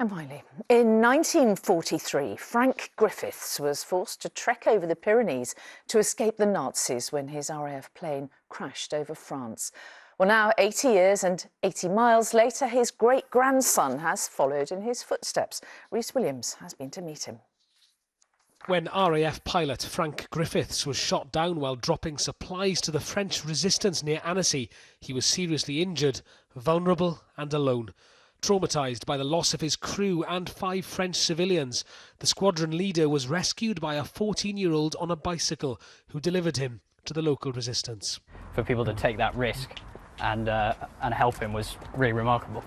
And finally, in 1943, Frank Griffiths was forced to trek over the Pyrenees to escape the Nazis when his RAF plane crashed over France. Well, now, 80 years and 80 miles later, his great-grandson has followed in his footsteps. Rhys Williams has been to meet him. When RAF pilot Frank Griffiths was shot down while dropping supplies to the French resistance near Annecy, he was seriously injured, vulnerable and alone. Traumatised by the loss of his crew and 5 French civilians, the squadron leader was rescued by a 14-year-old on a bicycle who delivered him to the local resistance. For people to take that risk and help him was really remarkable.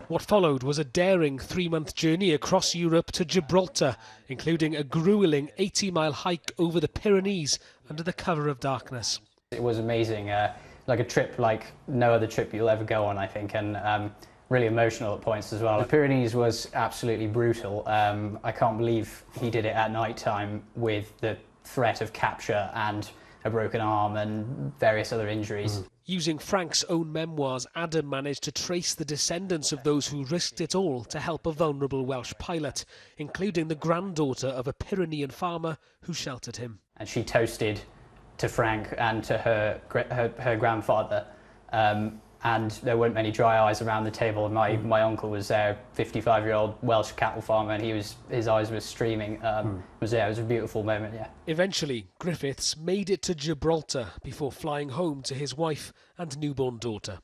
What followed was a daring 3-month journey across Europe to Gibraltar, including a gruelling 80-mile hike over the Pyrenees under the cover of darkness. It was amazing, like a trip like no other trip you'll ever go on, I think, and really emotional at points as well. The Pyrenees was absolutely brutal. I can't believe he did it at night time with the threat of capture and a broken arm and various other injuries. Using Frank's own memoirs, Adam managed to trace the descendants of those who risked it all to help a vulnerable Welsh pilot, including the granddaughter of a Pyrenean farmer who sheltered him. And she toasted to Frank and to her grandfather. And there weren't many dry eyes around the table. My uncle was there, 55-year-old Welsh cattle farmer, and his eyes were streaming. It was a beautiful moment, yeah. Eventually, Griffiths made it to Gibraltar before flying home to his wife and newborn daughter.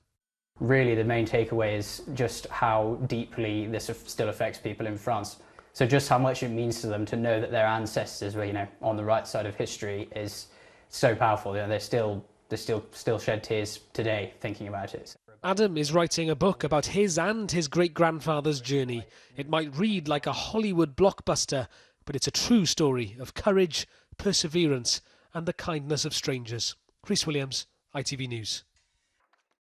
Really, the main takeaway is just how deeply this still affects people in France. So just how much it means to them to know that their ancestors were, on the right side of history is so powerful. They still shed tears today thinking about it. Adam is writing a book about his and his great-grandfather's journey. It might read like a Hollywood blockbuster, but it's a true story of courage, perseverance and the kindness of strangers. Rhys Williams, ITV News.